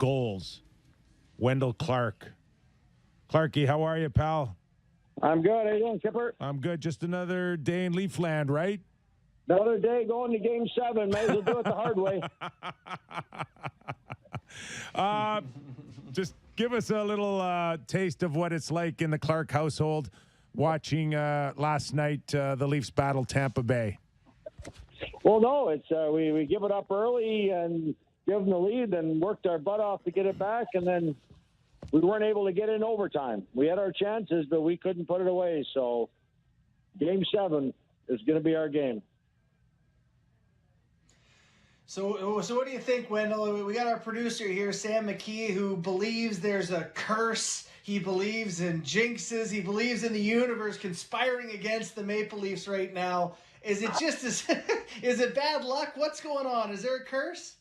goals. Wendel Clark. Clarky, how are you, pal? I'm good. How you doing, Kyper? I'm good. Just another day in Leafland, right? Another day going to Game 7. May as well do it the hard way. Just give us a little taste of what it's like in the Clark household watching last night the Leafs battle Tampa Bay. Well, no, it's we give it up early and give them the lead and worked our butt off to get it back, and then we weren't able to get in overtime. We had our chances, but we couldn't put it away. So Game 7 is going to be our game. So what do you think, Wendell? We got our producer here, Sam McKee, who believes there's a curse. He believes in jinxes. He believes in the universe conspiring against the Maple Leafs right now. Is it just is it bad luck? What's going on? Is there a curse?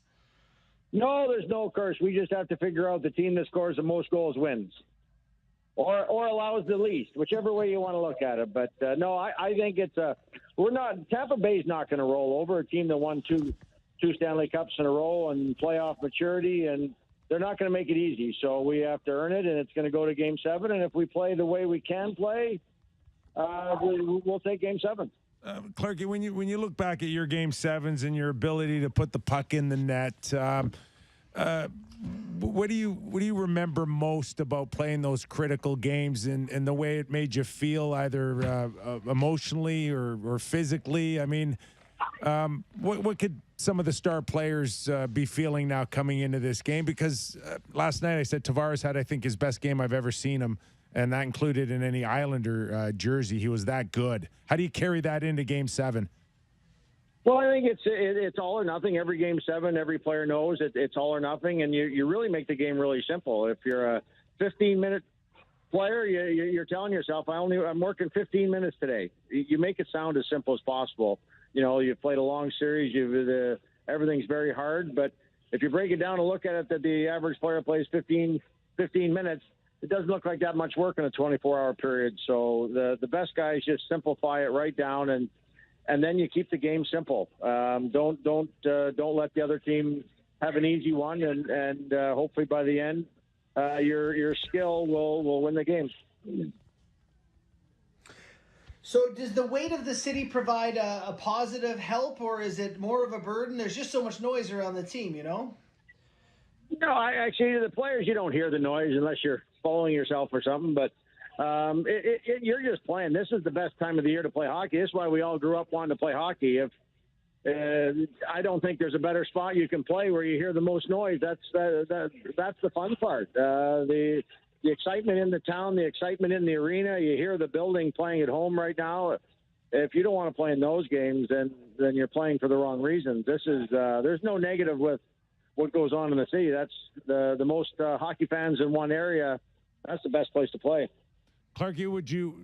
No, there's no curse. We just have to figure out the team that scores the most goals wins, or allows the least, whichever way you want to look at it. But no, I think it's Tampa Bay's not going to roll over a team that won two Stanley Cups in a row and playoff maturity, and they're not going to make it easy. So we have to earn it, and it's going to go to Game 7. And if we play the way we can play, we'll take Game 7. Clarky, when you look back at your Game 7s and your ability to put the puck in the net, what do you remember most about playing those critical games and the way it made you feel, either emotionally or physically? I mean, what could some of the star players be feeling now coming into this game? Because last night I said Tavares had, I think, his best game I've ever seen him, and that included in any Islander jersey. He was that good. How do you carry that into Game 7? Well, I think it's all or nothing. Every Game 7, every player knows it's all or nothing, and you really make the game really simple. If you're a 15-minute player, you're telling yourself, I'm working 15 minutes today. You make it sound as simple as possible. You know, you've played a long series. Everything's very hard. But if you break it down and look at it, that the average player plays 15 minutes, it doesn't look like that much work in a 24-hour period. So the best guys just simplify it right down, and then you keep the game simple. Don't let the other team have an easy one, and hopefully by the end, your skill will win the game. So does the weight of the city provide a positive help, or is it more of a burden? There's just so much noise around the team, you know? No, actually, the players, you don't hear the noise unless you're following yourself or something. But you're just playing. This is the best time of the year to play hockey. This is why we all grew up wanting to play hockey. If I don't think there's a better spot you can play where you hear the most noise. That's the fun part. The excitement in the town, the excitement in the arena. You hear the building playing at home right now. If you don't want to play in those games, then you're playing for the wrong reasons. There's no negative with what goes on in the city. That's the most hockey fans in one area. That's the best place to play. Clarky, would you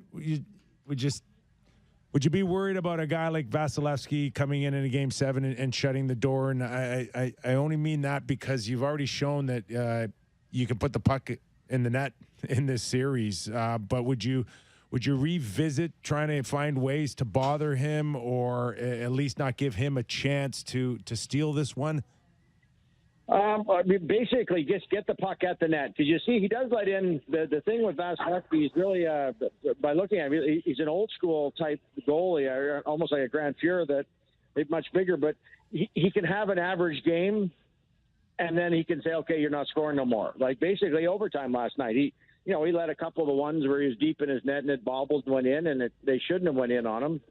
be worried about a guy like Vasilevsky coming in a Game 7 and shutting the door? And I only mean that because you've already shown that you can put the puck in the net in this series. But would you revisit trying to find ways to bother him, or at least not give him a chance to steal this one? Basically, just get the puck at the net. Because you see, he does let in the thing with Vasilevsky. He's really, by looking at him, he's an old school type goalie, almost like a Grand Fuhrer that is much bigger. But he can have an average game, and then he can say, okay, you're not scoring no more. Like basically overtime last night. He let a couple of the ones where he was deep in his net and it bobbled and went in, and they shouldn't have went in on him.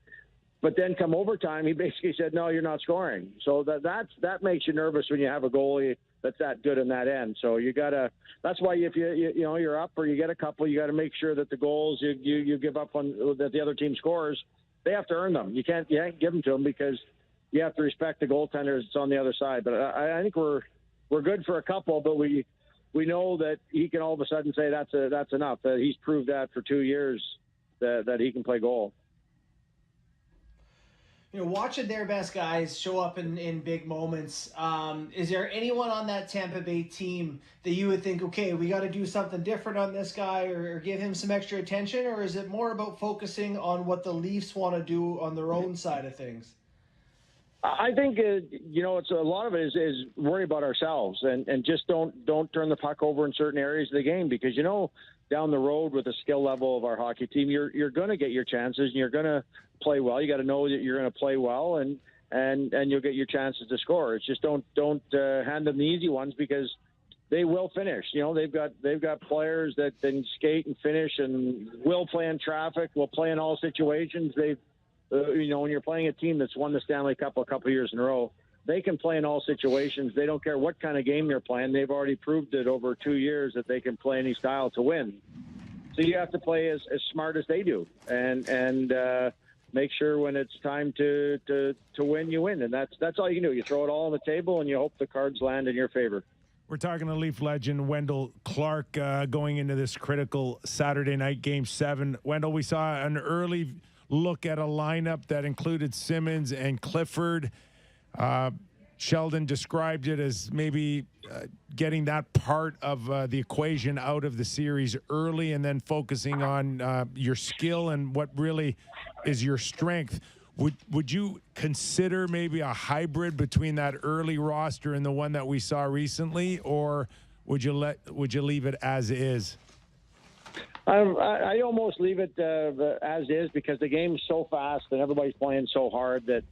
But then come overtime, he basically said, no, you're not scoring. So that makes you nervous when you have a goalie that's that good in that end. So that's why if you're up or you get a couple, you got to make sure that the goals you give up on that the other team scores, they have to earn them. You can't give them to them because you have to respect the goaltenders that's on the other side. But I think we're good for a couple, but we know that he can all of a sudden say that's enough. That he's proved that for 2 years that he can play goal. You know, watching their best guys show up in big moments, is there anyone on that Tampa Bay team that you would think, okay, we got to do something different on this guy or give him some extra attention, or is it more about focusing on what the Leafs want to do on their own side of things? I think it's a lot of it is worry about ourselves and just don't turn the puck over in certain areas of the game, because down the road with the skill level of our hockey team, you're going to get your chances and you're going to play well. You got to know that you're going to play well and you'll get your chances to score. It's just don't hand them the easy ones, because they will finish. They've got players that can skate and finish and will play in traffic, will play in all situations. When you're playing a team that's won the Stanley Cup a couple of years in a row, they can play in all situations. They don't care what kind of game they're playing. They've already proved it over 2 years that they can play any style to win. So you have to play as smart as they do, and make sure when it's time to win, you win. And that's all you can do. You throw it all on the table, and you hope the cards land in your favor. We're talking to Leaf legend Wendel Clark going into this critical Saturday night Game 7. Wendell, we saw an early look at a lineup that included Simmons and Clifford. Sheldon described it as maybe getting that part of the equation out of the series early and then focusing on your skill and what really is your strength. Would you consider maybe a hybrid between that early roster and the one that we saw recently, or would you leave it as is? I almost leave it as is, because the game's so fast and everybody's playing so hard that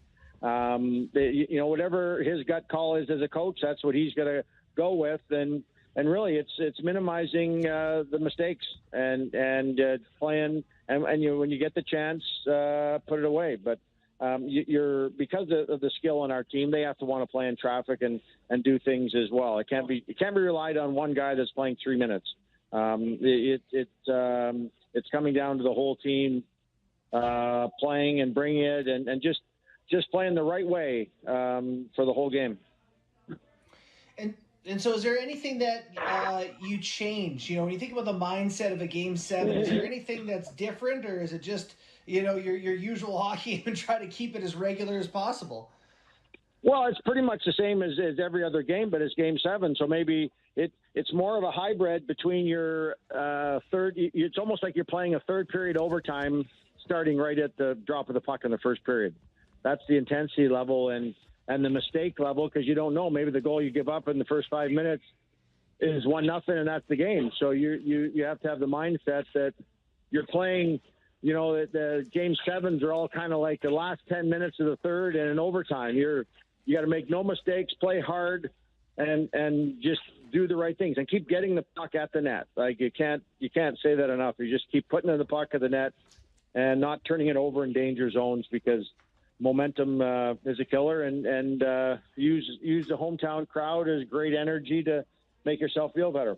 whatever his gut call is as a coach, that's what he's going to go with. And really, it's minimizing the mistakes and playing. And when you get the chance, put it away. But you're because of the skill on our team, they have to want to play in traffic and do things as well. It can't be relied on one guy that's playing 3 minutes. It's coming down to the whole team playing and bringing it and just playing the right way for the whole game. And so, is there anything that you change? When you think about the mindset of a Game 7, is there anything that's different, or is it just your usual hockey and try to keep it as regular as possible? Well, it's pretty much the same as every other game, but it's Game 7, so maybe it's more of a hybrid between your third. It's almost like you're playing a third period overtime, starting right at the drop of the puck in the first period. That's the intensity level and the mistake level, because you don't know. Maybe the goal you give up in the first 5 minutes is 1-0, and that's the game. So you have to have the mindset that you're playing. The Game 7s are all kind of like the last 10 minutes of the third and in overtime. You got to make no mistakes, play hard, and just do the right things and keep getting the puck at the net. Like you can't say that enough. You just keep putting in the puck at the net and not turning it over in danger zones, because momentum is a killer, and use the hometown crowd as great energy to make yourself feel better.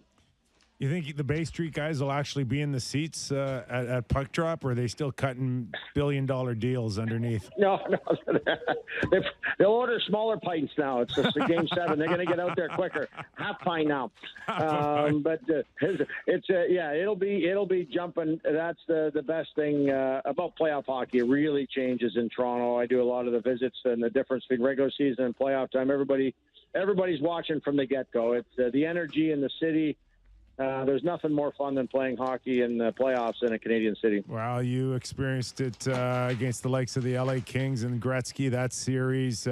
You think the Bay Street guys will actually be in the seats at puck drop, or are they still cutting billion-dollar deals underneath? No. They'll order smaller pints now. It's the Game 7. They're going to get out there quicker. Half pint now. But it'll be jumping. That's the best thing about playoff hockey. It really changes in Toronto. I do a lot of the visits, and the difference between regular season and playoff time. Everybody's watching from the get-go. It's the energy in the city. There's nothing more fun than playing hockey in the playoffs in a Canadian city. Well, you experienced it against the likes of the LA Kings and Gretzky, that series.